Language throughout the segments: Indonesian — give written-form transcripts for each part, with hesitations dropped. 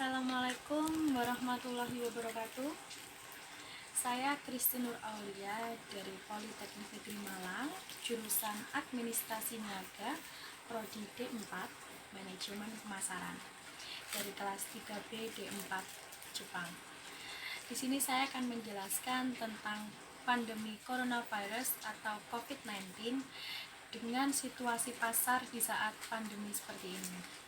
Assalamualaikum warahmatullahi wabarakatuh. Saya Kristi Nur Aulia dari Politeknik Negeri Malang, jurusan Administrasi Niaga, Prodi D4, Manajemen Pemasaran, dari kelas 3B D4 Jepang. Di sini saya akan menjelaskan tentang pandemi coronavirus atau COVID-19 dengan situasi pasar di saat pandemi seperti ini.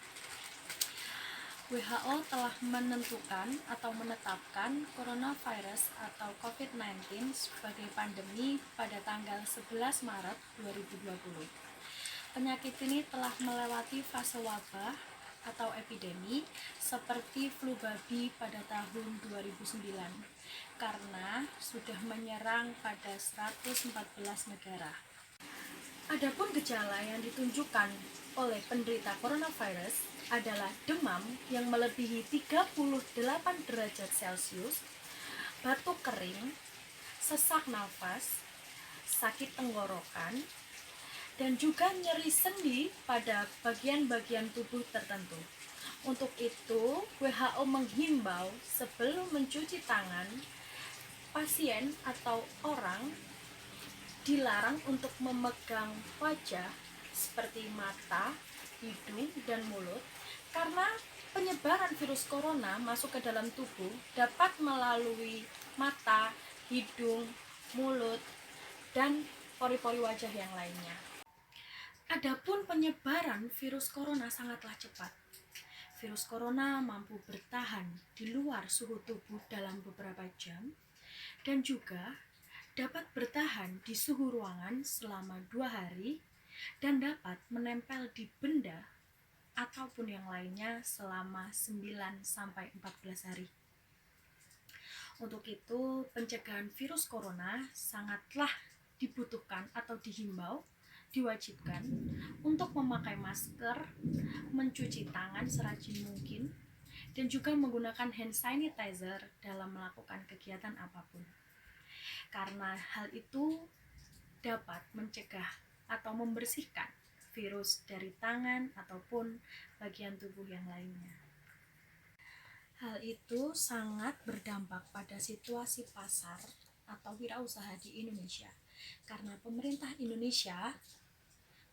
WHO telah menentukan atau menetapkan coronavirus atau COVID-19 sebagai pandemi pada tanggal 11 Maret 2020. Penyakit ini telah melewati fase wabah atau epidemi seperti flu babi pada tahun 2009 karena sudah menyerang pada 114 negara. Adapun gejala yang ditunjukkan oleh penderita coronavirus adalah demam yang melebihi 38 derajat Celcius, batuk kering, sesak nafas, sakit tenggorokan, dan juga nyeri sendi pada bagian-bagian tubuh tertentu. Untuk itu, WHO menghimbau sebelum mencuci tangan, pasien atau orang dilarang untuk memegang wajah seperti mata, hidung, dan mulut karena penyebaran virus corona masuk ke dalam tubuh dapat melalui mata, hidung, mulut, dan pori-pori wajah yang lainnya. Adapun penyebaran virus corona sangatlah cepat. Virus corona mampu bertahan di luar suhu tubuh dalam beberapa jam dan juga dapat bertahan di suhu ruangan selama 2 hari dan dapat menempel di benda ataupun yang lainnya selama 9-14 hari. Untuk itu, pencegahan virus corona sangatlah dibutuhkan atau dihimbau, diwajibkan untuk memakai masker, mencuci tangan serajin mungkin, dan juga menggunakan hand sanitizer dalam melakukan kegiatan apapun. Karena hal itu dapat mencegah atau membersihkan virus dari tangan ataupun bagian tubuh yang lainnya. Hal itu sangat berdampak pada situasi pasar atau wirausaha di Indonesia karena pemerintah Indonesia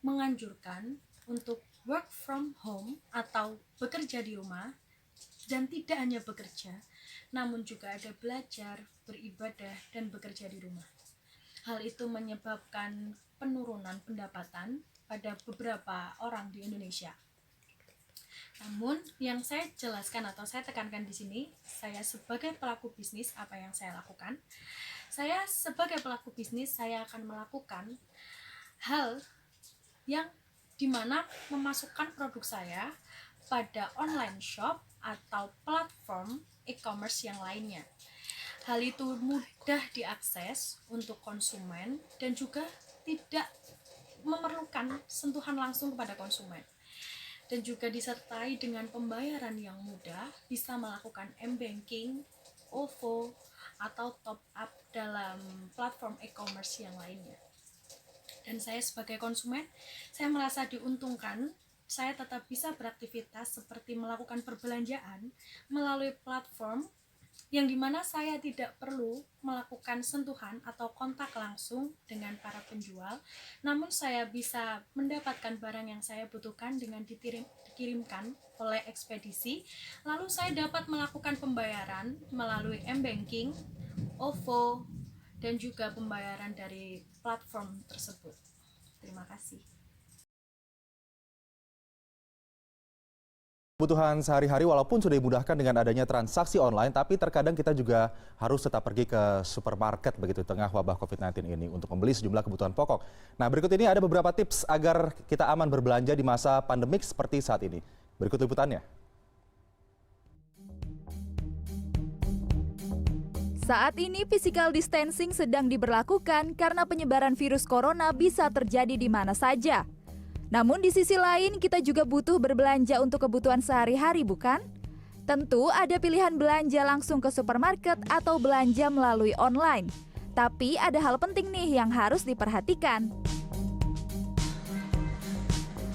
menganjurkan untuk work from home atau bekerja di rumah, dan tidak hanya bekerja, namun juga ada belajar, beribadah, dan bekerja di rumah. Hal itu menyebabkan penurunan pendapatan pada beberapa orang di Indonesia. Namun, yang saya jelaskan atau saya tekankan di sini, saya sebagai pelaku bisnis, apa yang saya lakukan? Saya sebagai pelaku bisnis, saya akan melakukan hal yang dimana memasukkan produk saya pada online shop atau platform e-commerce yang lainnya. Hal itu mudah diakses untuk konsumen dan juga tidak memerlukan sentuhan langsung kepada konsumen. Dan juga disertai dengan pembayaran yang mudah, bisa melakukan m-banking, OVO, atau top up dalam platform e-commerce yang lainnya. Dan saya sebagai konsumen, saya merasa diuntungkan. Saya tetap bisa beraktivitas seperti melakukan perbelanjaan melalui platform yang dimana saya tidak perlu melakukan sentuhan atau kontak langsung dengan para penjual, namun saya bisa mendapatkan barang yang saya butuhkan dengan dikirimkan oleh ekspedisi, lalu saya dapat melakukan pembayaran melalui m-banking, OVO, dan juga pembayaran dari platform tersebut. Terima kasih. Kebutuhan sehari-hari walaupun sudah dimudahkan dengan adanya transaksi online, tapi terkadang kita juga harus tetap pergi ke supermarket begitu tengah wabah COVID-19 ini untuk membeli sejumlah kebutuhan pokok. Nah, berikut ini ada beberapa tips agar kita aman berbelanja di masa pandemik seperti saat ini. Berikut liputannya. Saat ini physical distancing sedang diberlakukan karena penyebaran virus corona bisa terjadi di mana saja. Namun di sisi lain kita juga butuh berbelanja untuk kebutuhan sehari-hari, bukan? Tentu ada pilihan belanja langsung ke supermarket atau belanja melalui online. Tapi ada hal penting nih yang harus diperhatikan.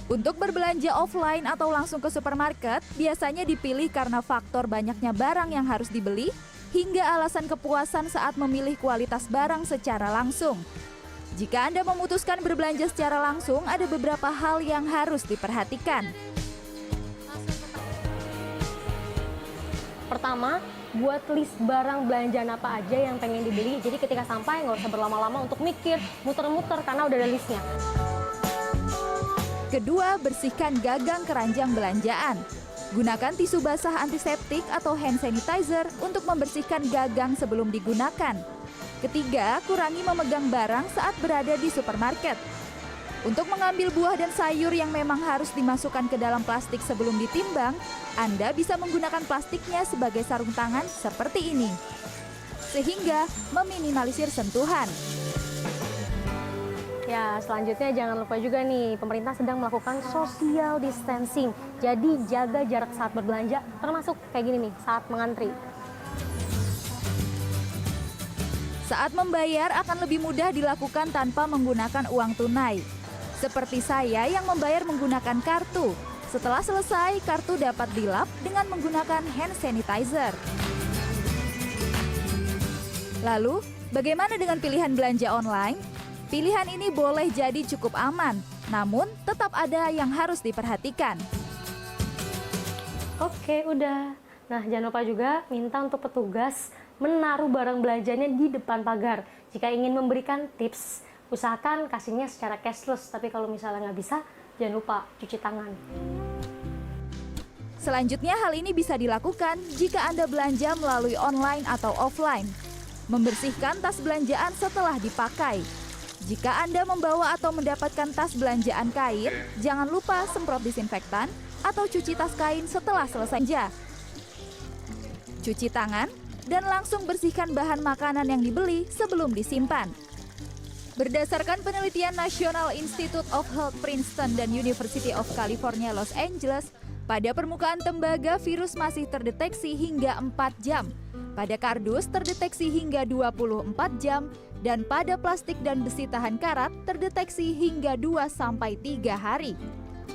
Untuk berbelanja offline atau langsung ke supermarket, biasanya dipilih karena faktor banyaknya barang yang harus dibeli, hingga alasan kepuasan saat memilih kualitas barang secara langsung. Jika Anda memutuskan berbelanja secara langsung, ada beberapa hal yang harus diperhatikan. Pertama, buat list barang belanjaan apa aja yang pengen dibeli. Jadi ketika sampai nggak usah berlama-lama untuk mikir, muter-muter karena udah ada listnya. Kedua, bersihkan gagang keranjang belanjaan. Gunakan tisu basah antiseptik atau hand sanitizer untuk membersihkan gagang sebelum digunakan. Ketiga, kurangi memegang barang saat berada di supermarket. Untuk mengambil buah dan sayur yang memang harus dimasukkan ke dalam plastik sebelum ditimbang, Anda bisa menggunakan plastiknya sebagai sarung tangan seperti ini, sehingga meminimalisir sentuhan. Ya, selanjutnya jangan lupa juga nih, pemerintah sedang melakukan social distancing. Jadi jaga jarak saat berbelanja, termasuk kayak gini nih, saat mengantri. Saat membayar akan lebih mudah dilakukan tanpa menggunakan uang tunai. Seperti saya yang membayar menggunakan kartu. Setelah selesai, kartu dapat dilap dengan menggunakan hand sanitizer. Lalu, bagaimana dengan pilihan belanja online? Pilihan ini boleh jadi cukup aman, namun tetap ada yang harus diperhatikan. Oke, udah. Nah, jangan lupa juga minta untuk petugas menaruh barang belanjanya di depan pagar. Jika ingin memberikan tips, usahakan kasihnya secara cashless, tapi kalau misalnya nggak bisa, jangan lupa cuci tangan. Selanjutnya, hal ini bisa dilakukan jika Anda belanja melalui online atau offline. Membersihkan tas belanjaan setelah dipakai. Jika Anda membawa atau mendapatkan tas belanjaan kain, jangan lupa semprot disinfektan atau cuci tas kain setelah selesai belanja. Cuci tangan dan langsung bersihkan bahan makanan yang dibeli sebelum disimpan. Berdasarkan penelitian National Institute of Health Princeton dan University of California Los Angeles, pada permukaan tembaga virus masih terdeteksi hingga 4 jam, pada kardus terdeteksi hingga 24 jam, dan pada plastik dan besi tahan karat terdeteksi hingga 2-3 hari.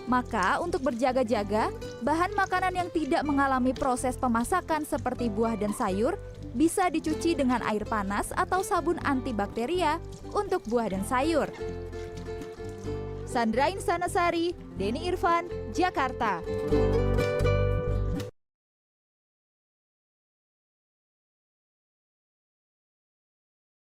Maka untuk berjaga-jaga, bahan makanan yang tidak mengalami proses pemasakan seperti buah dan sayur bisa dicuci dengan air panas atau sabun antibakteria untuk buah dan sayur. Sandra Insanasari, Denny Irfan, Jakarta.